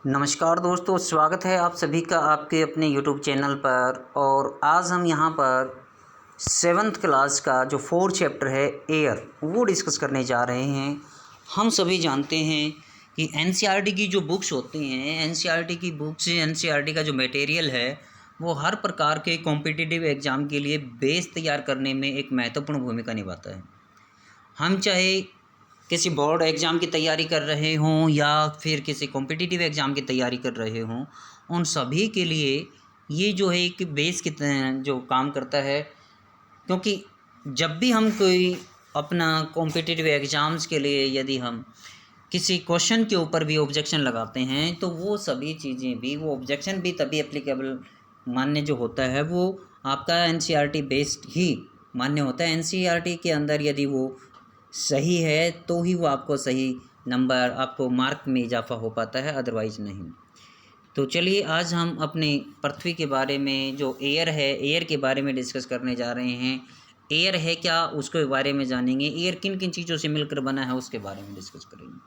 नमस्कार दोस्तों, स्वागत है आप सभी का आपके अपने यूट्यूब चैनल पर। और आज हम यहाँ पर 7th क्लास का जो 4th चैप्टर है एयर, वो डिस्कस करने जा रहे हैं। हम सभी जानते हैं कि एनसीईआरटी की जो बुक्स होती हैं, एनसीईआरटी की बुक्स, एनसीईआरटी का जो मटेरियल है, वो हर प्रकार के कॉम्पिटिटिव एग्ज़ाम के लिए बेस तैयार करने में एक महत्वपूर्ण भूमिका निभाता है। हम चाहे किसी बोर्ड एग्ज़ाम की तैयारी कर रहे हों या फिर किसी कॉम्पिटिटिव एग्ज़ाम की तैयारी कर रहे हों, उन सभी के लिए ये जो है एक बेस की जो काम करता है। क्योंकि जब भी हम कोई अपना कॉम्पिटिटिव एग्ज़ाम्स के लिए यदि हम किसी क्वेश्चन के ऊपर भी ऑब्जेक्शन लगाते हैं, तो वो सभी चीज़ें भी, वो ऑब्जेक्शन भी तभी एप्लीकेबल मान्य जो होता है, वो आपका एनसीईआरटी बेस्ड ही मान्य होता है। एनसीईआरटी के अंदर यदि वो सही है तो ही वो आपको सही नंबर, आपको मार्क में इजाफा हो पाता है, अदरवाइज़ नहीं। तो चलिए आज हम अपने पृथ्वी के बारे में, जो एयर है, एयर के बारे में डिस्कस करने जा रहे हैं। एयर है क्या, उसके बारे में जानेंगे। एयर किन किन चीज़ों से मिलकर बना है, उसके बारे में डिस्कस करेंगे।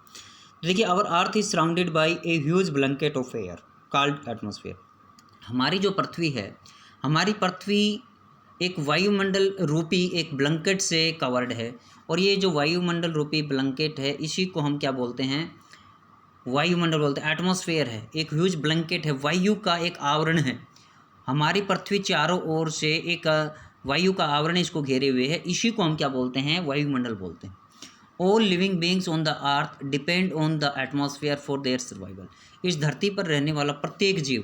देखिए, our earth is surrounded by a huge blanket of air called atmosphere. हमारी जो पृथ्वी है, हमारी पृथ्वी एक वायुमंडल रूपी एक ब्लैंकेट से कवर्ड है। और ये जो वायुमंडल रूपी ब्लैंकेट है, इसी को हम क्या बोलते हैं, वायुमंडल बोलते हैं। एटमॉस्फेयर है, एक ह्यूज ब्लैंकेट है, वायु का एक आवरण है। हमारी पृथ्वी चारों ओर से एक वायु का आवरण इसको घेरे हुए है, इसी को हम क्या बोलते हैं, वायुमंडल बोलते हैं। All living beings on the earth depend on the atmosphere for their survival. इस धरती पर रहने वाला प्रत्येक जीव,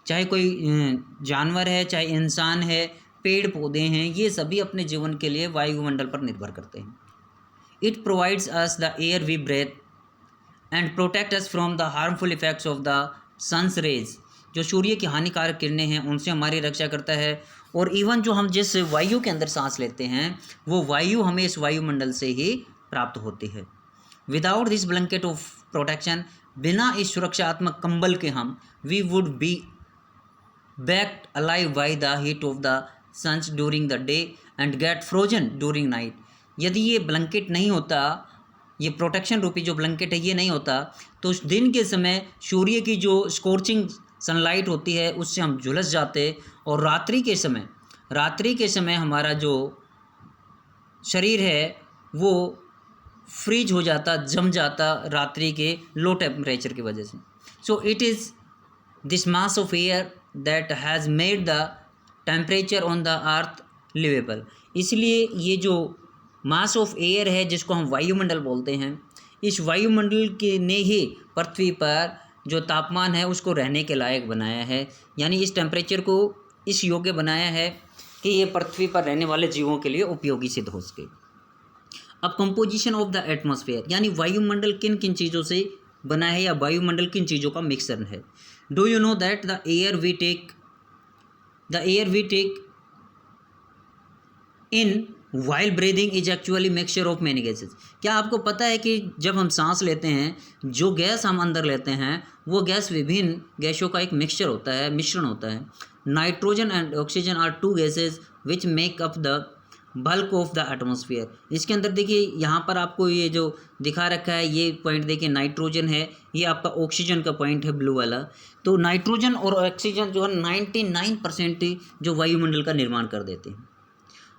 चाहे कोई जानवर है, चाहे इंसान है, पेड़ पौधे हैं, ये सभी अपने जीवन के लिए वायुमंडल पर निर्भर करते हैं। It provides us the air we breathe and protect us from the harmful effects of the sun's rays. जो सूर्य की हानिकारक किरणें हैं, उनसे हमारी रक्षा करता है। और इवन जो हम जिस वायु के अंदर सांस लेते हैं, वो वायु हमें इस वायुमंडल से ही प्राप्त होती है। Without this blanket of protection, बिना इस सुरक्षात्मक कंबल के हम we would be baked alive by the heat of the suns during the day and get frozen during night। यदि ये ब्लैंकेट नहीं होता, ये प्रोटेक्शन रूपी जो ब्लैंकेट है ये नहीं होता, तो उस दिन के समय सूर्य की जो स्कॉर्चिंग सनलाइट होती है उससे हम झुलस जाते। और रात्रि के समय हमारा जो शरीर है वो फ्रीज हो जाता, जम जाता रात्रि के लो टेम्परेचर की वजह से। So it is this mass of air that has made the temperature on the earth liveable. इसलिए ये जो मास ऑफ एयर है, जिसको हम वायुमंडल बोलते हैं, इस वायुमंडल के ने ही पृथ्वी पर जो तापमान है उसको रहने के लायक बनाया है। यानी इस टेम्परेचर को इस योग्य बनाया है कि ये पृथ्वी पर रहने वाले जीवों के लिए उपयोगी सिद्ध हो सके। अब कंपोजिशन ऑफ द एटमॉस्फेयर, यानी वायुमंडल किन किन चीज़ों से बना है या वायुमंडल किन चीज़ों का मिक्सचर है। Do you know that the air we take in while breathing is actually mixture of many gases. क्या आपको पता है कि जब हम सांस लेते हैं, जो गैस हम अंदर लेते हैं, वो गैस विभिन्न गैसों का एक मिक्सचर होता है, मिश्रण होता है। Nitrogen and oxygen are two gases which make up the bulk of the atmosphere. इसके अंदर देखिए, यहाँ पर आपको ये जो दिखा रखा है, ये पॉइंट देखिए, नाइट्रोजन है, ये आपका ऑक्सीजन का पॉइंट है, ब्लू वाला। तो नाइट्रोजन और ऑक्सीजन जो है 99% जो वायुमंडल का निर्माण कर देते हैं।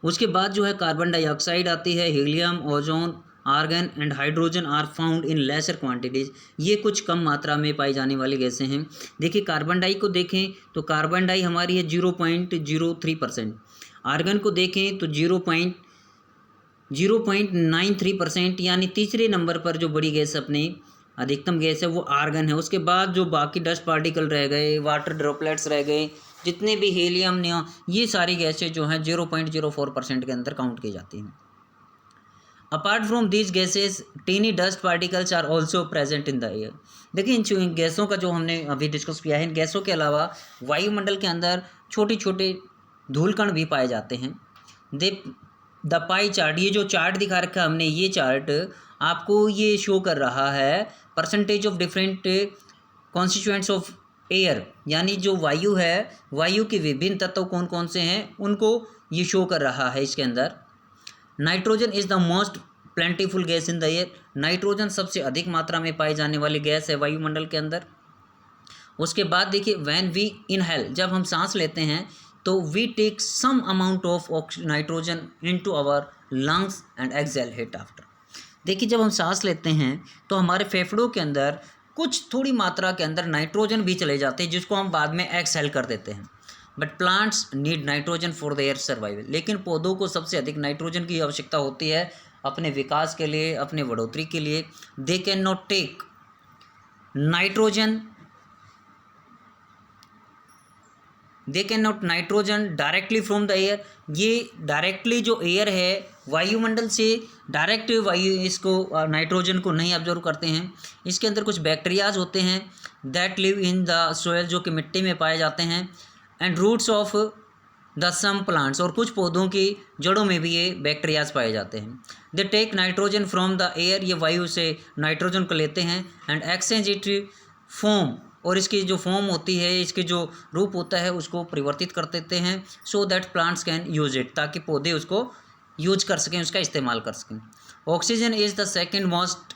उसके बाद जो है कार्बन डाइऑक्साइड आती है, helium, ozone, argon and hydrogen are found in lesser quantities. ये कुछ कम मात्रा में पाई जाने वाली गैसें हैं। देखिए, कार्बन डाई को देखें तो कार्बन डाई हमारी है 0.03%। आर्गन को देखें तो 0.93%, यानी तीसरे नंबर पर जो बड़ी गैस अपनी अधिकतम गैस है वो आर्गन है। उसके बाद जो बाकी डस्ट पार्टिकल रह गए, वाटर ड्रॉपलेट्स रह गए, जितने भी हीलियम, नियॉन, ये सारी गैसें जो हैं 0.04% के अंदर काउंट की जाती हैं। Apart from these gases, tiny dust particles are also present in the air. देखिए, इन गैसों का जो हमने अभी डिस्कस किया है, इन गैसों के अलावा वायुमंडल के अंदर छोटे छोटे धूलकण भी पाए जाते हैं। द पाई चार्ट, ये जो चार्ट दिखा रखा है हमने, ये चार्ट आपको ये शो कर रहा है percentage of different constituents of air, यानी जो वायु है, वायु के विभिन्न तत्व कौन कौन से हैं उनको ये शो कर रहा है। इसके अंदर nitrogen is the most plentiful gas in the air. Nitrogen सबसे अधिक मात्रा में पाई जाने वाली गैस है वायुमंडल के अंदर। उसके बाद देखिए व्हेन वी इनहेल, जब हम सांस लेते हैं तो we take some amount of nitrogen into our lungs and exhale it after. देखिए जब हम सांस लेते हैं तो हमारे फेफड़ों के अंदर कुछ थोड़ी मात्रा के अंदर नाइट्रोजन भी चले जाते हैं, जिसको हम बाद में एक्सहेल कर देते हैं। But plants need nitrogen for their survival, लेकिन पौधों को सबसे अधिक नाइट्रोजन की आवश्यकता होती है अपने विकास के लिए, अपने बढ़ोतरी के लिए। They can not take nitrogen directly from the air. ये डायरेक्टली जो एयर है वायुमंडल से डायरेक्ट वायु इसको नाइट्रोजन को नहीं ऑब्जर्व करते हैं। इसके अंदर कुछ बैक्टीरियाज होते हैं that live in the soil, जो कि मिट्टी में पाए जाते हैं, and roots of the some plants, और कुछ पौधों की जड़ों में भी ये बैक्टीरियाज पाए जाते हैं। They take nitrogen from the air, ये वायु से नाइट्रोजन को लेते हैं, एंड एक्सचेंज इट फॉर्म, और इसकी जो फॉर्म होती है, इसके जो रूप होता है उसको परिवर्तित कर देते हैं, so that plants can use it, ताकि पौधे उसको यूज कर सकें, उसका इस्तेमाल कर सकें। Oxygen is the second most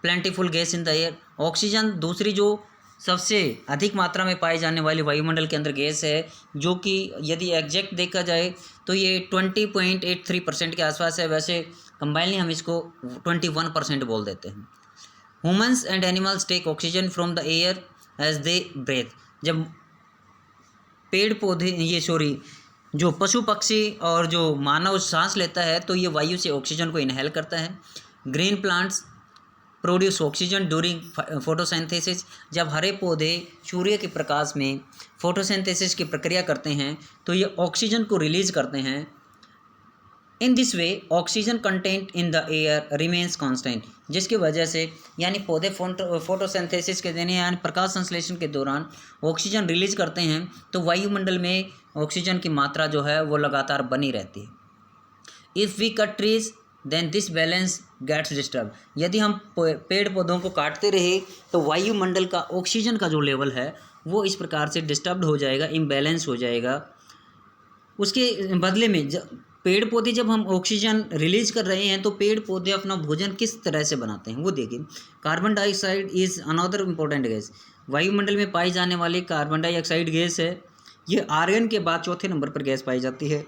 plentiful gas in the air. Oxygen दूसरी जो सबसे अधिक मात्रा में पाई जाने वाली वायुमंडल के अंदर गैस है, जो कि यदि एग्जैक्ट देखा जाए तो ये 20.83% के आसपास है। वैसे कंबाइनली हम इसको 21% बोल देते हैं। Humans and animals take oxygen from the air as they breathe. जब पेड़ पौधे जो पशु पक्षी और जो मानव सांस लेता है तो ये वायु से ऑक्सीजन को इनहेल करता है। Green plants produce oxygen during photosynthesis. जब हरे पौधे सूर्य के प्रकाश में फोटोसिंथेसिस की प्रक्रिया करते हैं तो ये ऑक्सीजन को रिलीज करते हैं। In this way oxygen content in the air remains constant, जिसकी वजह से यानी पौधे फोटोसिंथेसिस के देने यानी प्रकाश संश्लेषण के दौरान ऑक्सीजन रिलीज करते हैं तो वायुमंडल में ऑक्सीजन की मात्रा जो है वो लगातार बनी रहती है। If we cut trees then this balance gets disturb. यदि हम पेड़ पौधों को काटते रहे तो वायुमंडल का ऑक्सीजन का जो लेवल है वो इस प्रकार से डिस्टर्ब हो जाएगा, इम्बैलेंस हो जाएगा। उसके बदले में पेड़ पौधे जब हम ऑक्सीजन रिलीज कर रहे हैं तो पेड़ पौधे अपना भोजन किस तरह से बनाते हैं वो देखिए। Carbon dioxide is another important gas. वायुमंडल में पाई जाने वाली कार्बन डाइऑक्साइड गैस है, ये आर्गन के बाद चौथे नंबर पर गैस पाई जाती है।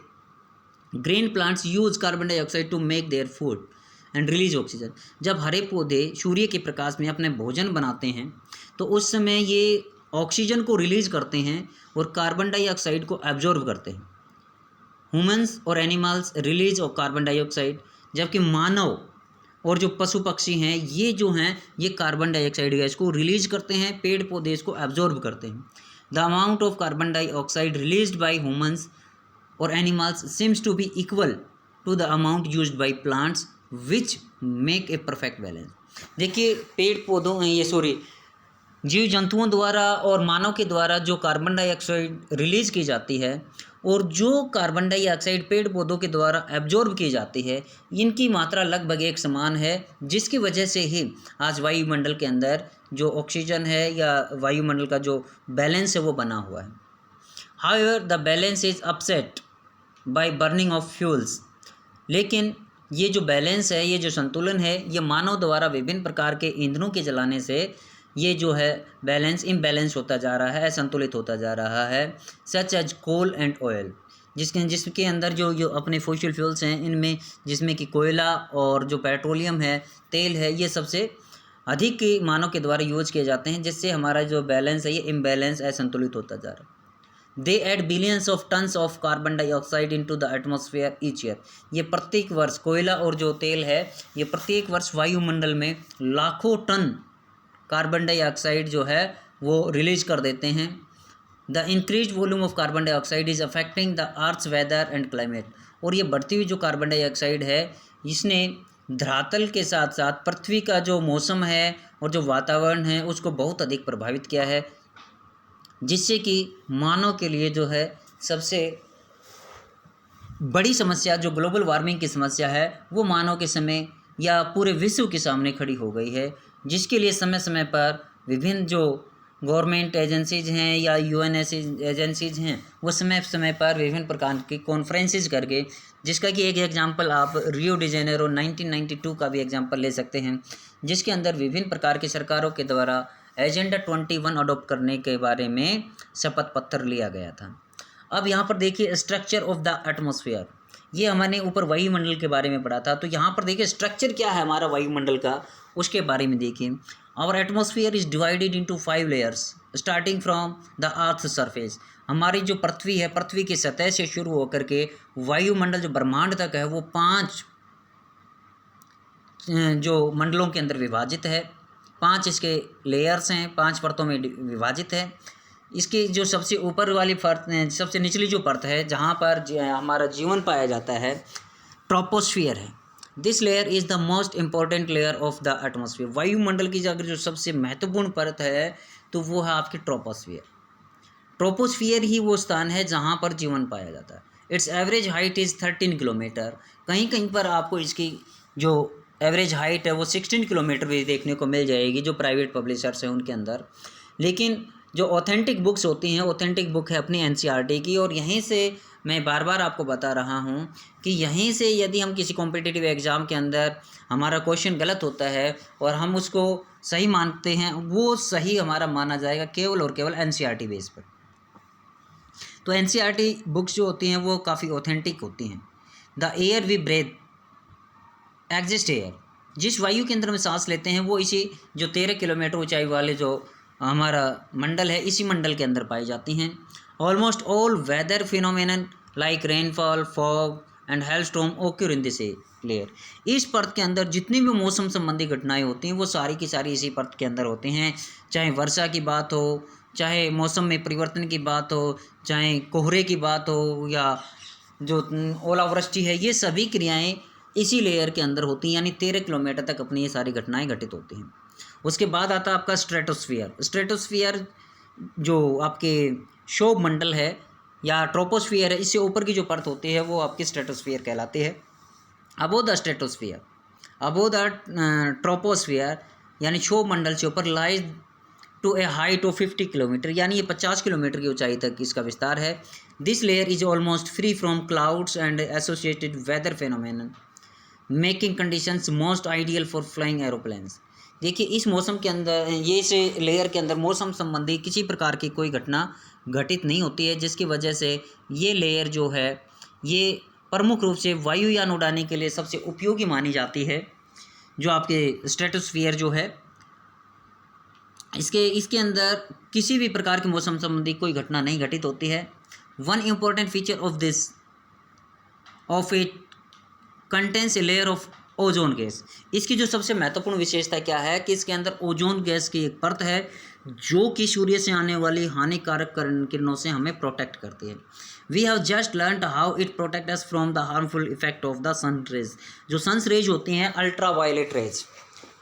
Green plants use carbon dioxide to make their food and release oxygen. जब हरे पौधे सूर्य के प्रकाश में अपने भोजन बनाते हैं तो उस समय ये ऑक्सीजन को रिलीज करते हैं और कार्बन डाइऑक्साइड को एब्जॉर्ब करते हैं। ह्यूमन्स और animals release of carbon dioxide, जबकि मानव और जो पशु पक्षी हैं ये जो हैं ये कार्बन डाइऑक्साइड गैस को रिलीज करते हैं, पेड़ पौधे इसको एब्जॉर्ब करते हैं। The amount of carbon dioxide released by humans और animals seems to be equal to the amount used by plants which make a perfect balance. देखिए पेड़ पौधों जीव जंतुओं द्वारा और मानव के द्वारा जो कार्बन डाइऑक्साइड रिलीज की जाती है और जो कार्बन डाइऑक्साइड पेड़ पौधों के द्वारा एब्जॉर्ब की जाती है, इनकी मात्रा लगभग एक समान है, जिसकी वजह से ही आज वायुमंडल के अंदर जो ऑक्सीजन है या वायुमंडल का जो बैलेंस है वो बना हुआ है। However the balance is upset by burning of fuels. लेकिन ये जो बैलेंस है, ये जो संतुलन है, ये मानव द्वारा विभिन्न प्रकार के ईंधनों के जलाने से ये जो है बैलेंस इम्बैलेंस होता जा रहा है, असंतुलित होता जा रहा है। Such as coal and oil, जिसके अंदर जो अपने फॉसिल फ्यूल्स हैं इनमें, जिसमें कि कोयला और जो पेट्रोलियम है, तेल है, ये सबसे अधिक मानव के द्वारा यूज किए जाते हैं, जिससे हमारा जो बैलेंस है ये इम्बैलेंस असंतुलित होता जा रहा है। They add billions of tons of carbon dioxide into the atmosphere each year. ये प्रत्येक वर्ष कोयला और जो तेल है ये प्रत्येक वर्ष वायुमंडल में लाखों टन कार्बन डाइऑक्साइड जो है वो रिलीज कर देते हैं। The increase volume of carbon dioxide is affecting the earth's weather and climate. और ये बढ़ती हुई जो कार्बन डाइऑक्साइड है इसने धरातल के साथ साथ पृथ्वी का जो मौसम है और जो वातावरण है उसको बहुत अधिक प्रभावित किया है, जिससे कि मानव के लिए जो है सबसे बड़ी समस्या जो ग्लोबल वार्मिंग की समस्या है वो मानव के समय या पूरे विश्व के सामने खड़ी हो गई है, जिसके लिए समय समय पर विभिन्न जो गवर्नमेंट एजेंसीज हैं या यूएन एजेंसीज हैं वो समय समय पर विभिन्न प्रकार की कॉन्फ्रेंसेस करके, जिसका कि एक एग्जांपल आप रियो डी जेनेरो 1992 का भी एग्जांपल ले सकते हैं, जिसके अंदर विभिन्न प्रकार की सरकारों के द्वारा एजेंडा 21 अडॉप्ट करने के बारे में शपथ पत्र लिया गया था। अब यहाँ पर देखिए स्ट्रक्चर ऑफ द एटमॉस्फेयर, ये हमने ऊपर वायुमंडल के बारे में पढ़ा था, तो यहाँ पर देखिए स्ट्रक्चर क्या है हमारा वायुमंडल का, उसके बारे में देखिए। Our atmosphere is divided into 5 layers starting from the earth surface. हमारी जो पृथ्वी है, पृथ्वी की सतह से शुरू होकर के वायुमंडल जो ब्रह्मांड तक है, वो 5 जो मंडलों के अंदर विभाजित है। 5 इसके लेयर्स हैं, 5 परतों में विभाजित है। इसकी जो सबसे ऊपर वाली परत, सबसे निचली जो परत है जहाँ पर हमारा जीवन पाया जाता है, ट्रोपोस्फियर है। This layer is the most important layer of the atmosphere. वायुमंडल की अगर जो सबसे महत्वपूर्ण परत है तो वो है आपकी ट्रोपोस्फियर। ट्रोपोस्फियर ही वो स्थान है जहाँ पर जीवन पाया जाता है। It's average height is 13 kilometre. कहीं कहीं पर आपको इसकी जो एवरेज हाइट है वो 16 किलोमीटर भी देखने को मिल जाएगी, जो प्राइवेट पब्लिशर्स हैं उनके अंदर। लेकिन जो ऑथेंटिक बुक्स होती हैं, ऑथेंटिक बुक है अपनी एनसीईआरटी की, और यहीं से मैं बार बार आपको बता रहा हूँ कि यहीं से यदि हम किसी कॉम्पिटिटिव एग्ज़ाम के अंदर हमारा क्वेश्चन गलत होता है और हम उसको सही मानते हैं, वो सही हमारा माना जाएगा केवल और केवल एनसीईआरटी बेस पर। तो एनसीईआरटी बुक्स जो होती हैं वो काफ़ी ऑथेंटिक होती हैं। The air we breathe exist air. जिस वायु के अंदर हम सांस लेते हैं वो इसी जो 13 किलोमीटर ऊंचाई वाले जो हमारा मंडल है, इसी मंडल के अंदर पाई जाती हैं। Almost all weather phenomenon like rainfall, fog and hailstorm occur in this layer. इस परत के अंदर जितनी भी मौसम संबंधी घटनाएं होती हैं वो सारी की सारी इसी परत के अंदर होती हैं। चाहे वर्षा की बात हो, चाहे मौसम में परिवर्तन की बात हो, चाहे कोहरे की बात हो, या जो ओलावृष्टि है, ये सभी क्रियाएं इसी लेयर के अंदर होती हैं। यानी 13 किलोमीटर तक अपनी ये सारी घटनाएं घटित होती हैं। उसके बाद आता है आपका स्ट्रेटोस्फियर। स्ट्रेटोस्फियर जो आपके शोभ मंडल है या ट्रोपोस्फियर है, इससे ऊपर की जो परत होती है वो आपकी स्ट्रेटोस्फियर कहलाती है। Above the stratosphere, above the troposphere यानी शोभ मंडल से ऊपर lies to a height of 50 kilometer, यानी ये 50 किलोमीटर की ऊंचाई तक इसका विस्तार है। This layer is almost free from clouds and associated weather phenomenon making conditions most ideal for flying aeroplanes. देखिए इस मौसम के अंदर, ये से लेयर के अंदर मौसम संबंधी किसी प्रकार की कोई घटना घटित नहीं होती है, जिसकी वजह से ये लेयर जो है ये प्रमुख रूप से वायुयान उड़ाने के लिए सबसे उपयोगी मानी जाती है। जो आपके स्ट्रेटोस्फियर जो है इसके अंदर किसी भी प्रकार की मौसम संबंधी कोई घटना नहीं घटित होती है। One important feature of it contains a layer of ozone gas. इसकी जो सबसे महत्वपूर्ण विशेषता क्या है कि इसके अंदर ओजोन गैस की एक परत है जो कि सूर्य से आने वाली हानिकारक किरणों से हमें प्रोटेक्ट करती है। We have just learned how it protect us from the harmful effect of the sun rays. जो सन रेज होती हैं, अल्ट्रा वायलेट रेज,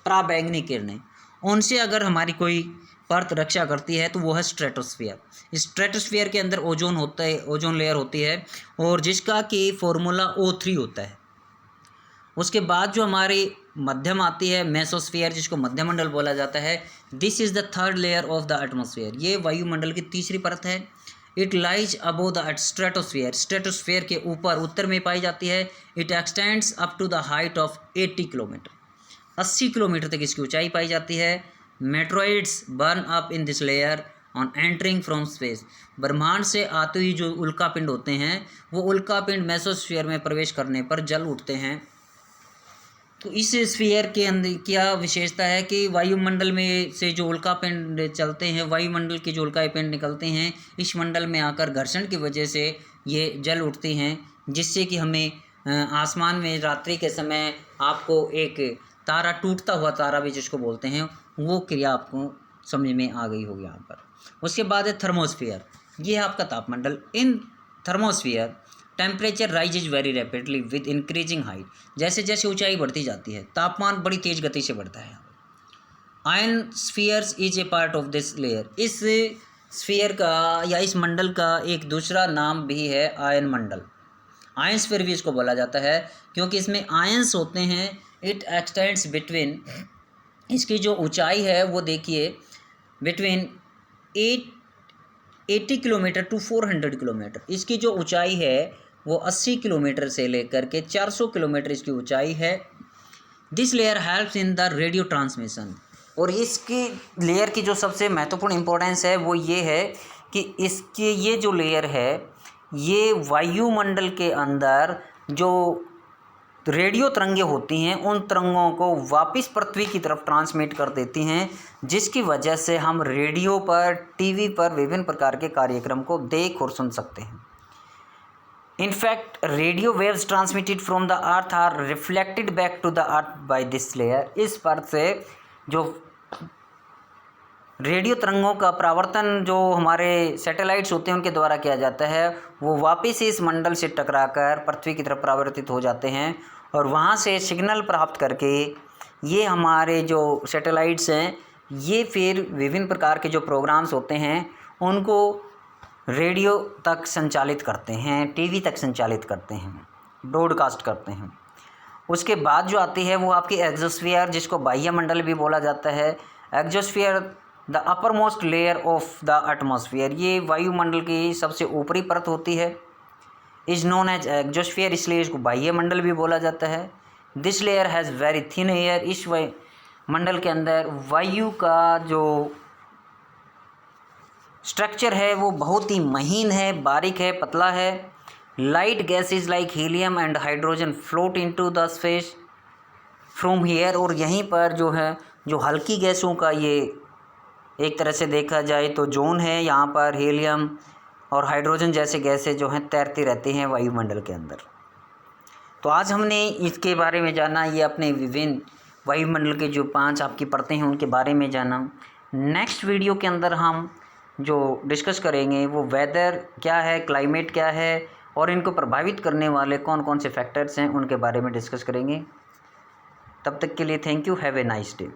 पराबैंगनी किरणें, उनसे अगर हमारी कोई परत रक्षा करती है तो वो है स्ट्रेटोस्फियर। स्ट्रेटोस्फियर के अंदर ओजोन होता है, ओजोन लेयर होती है, और जिसका कि फॉर्मूला O3 होता है। उसके बाद जो हमारी मध्यम आती है मेसोस्फियर, जिसको मध्यमंडल बोला जाता है। This is the third layer of the atmosphere. ये वायुमंडल की तीसरी परत है। It lies above the stratosphere. Stratosphere के ऊपर उत्तर में पाई जाती है। It extends up to the height of 80 kilometre. 80 kilometre तक इसकी ऊंचाई पाई जाती है। Meteoroids burn up in this layer on entering from space. ब्रह्मांड से आते ही जो उल्कापिंड होते हैं वो उल्कापिंड मेसोस्फियर में प्रवेश करने पर जल उठते हैं। तो इस स्फीयर के अंदर क्या विशेषता है कि वायुमंडल में से जो उल्कापिंड चलते हैं, वायुमंडल के जो उल्कापिंड निकलते हैं, इस मंडल में आकर घर्षण की वजह से ये जल उठती हैं, जिससे कि हमें आसमान में रात्रि के समय आपको एक तारा, टूटता हुआ तारा भी जिसको बोलते हैं, वो क्रिया आपको समझ में आ गई होगी यहाँ पर। उसके बाद है थर्मोस्फियर। ये है आपका तापमंडल। In thermosphere temperature rises very rapidly with increasing height. जैसे जैसे ऊंचाई बढ़ती जाती है तापमान बड़ी तेज गति से बढ़ता है। Ion spheres is a part of this layer. इस स्फीयर का या इस मंडल का एक दूसरा नाम भी है आयन मंडल। आयन स्फीयर भी इसको बोला जाता है क्योंकि इसमें आयंस होते हैं। इट एक्सटेंड्स बिटवीन, इसकी जो ऊंचाई है वो देखिए बिटवीन 80 किलोमीटर टू 400 किलोमीटर। इसकी जो ऊंचाई है वो 80 किलोमीटर से लेकर के 400 किलोमीटर इसकी ऊंचाई है। This layer helps in the radio transmission. और इसकी लेयर की जो सबसे महत्वपूर्ण इम्पोर्टेंस है वो ये है कि इसके ये जो लेयर है ये वायुमंडल के अंदर जो रेडियो तरंगें होती हैं उन तरंगों को वापस पृथ्वी की तरफ ट्रांसमिट कर देती हैं, जिसकी वजह से हम रेडियो पर, टीवी पर विभिन्न प्रकार के कार्यक्रम को देख और सुन सकते हैं। In fact, radio waves transmitted from the earth are reflected back to the earth by this layer। इस परत से जो रेडियो तरंगों का परावर्तन जो हमारे सैटेलाइट्स होते हैं उनके द्वारा किया जाता है, वो वापस इस मंडल से टकराकर पृथ्वी की तरफ परावर्तित हो जाते हैं और वहाँ से सिग्नल प्राप्त करके ये हमारे जो सैटेलाइट्स हैं ये फिर विभिन्न प्रकार के जो प्रोग्राम्स होते हैं उनको रेडियो तक संचालित करते हैं, टीवी तक संचालित करते हैं, ब्रॉडकास्ट करते हैं। उसके बाद जो आती है वो आपकी एक्सोस्फीयर, जिसको बाह्यमंडल भी बोला जाता है। Exosphere the upper most layer of the atmosphere, ये वायुमंडल की सबसे ऊपरी परत होती है। इज़ नोन एज एक्सोस्फीयर, इसलिए इसको बाह्यमंडल भी बोला जाता है। This layer has very thin air, इस मंडल के अंदर वायु का जो स्ट्रक्चर है वो बहुत ही महीन है, बारीक है, पतला है। Light gases like helium and hydrogen float into the space from here, और यहीं पर जो है जो हल्की गैसों का ये एक तरह से देखा जाए तो जोन है, यहाँ पर हीलियम और हाइड्रोजन जैसे गैसें जो हैं तैरती रहती हैं वायुमंडल के अंदर। तो आज हमने इसके बारे में जाना, ये अपने विभिन्न वायुमंडल के जो 5 आपकी परतें हैं उनके बारे में जाना। नेक्स्ट वीडियो के अंदर हम जो डिस्कस करेंगे वो वेदर क्या है, क्लाइमेट क्या है और इनको प्रभावित करने वाले कौन कौन से फैक्टर्स हैं उनके बारे में डिस्कस करेंगे। तब तक के लिए thank you, have a nice day.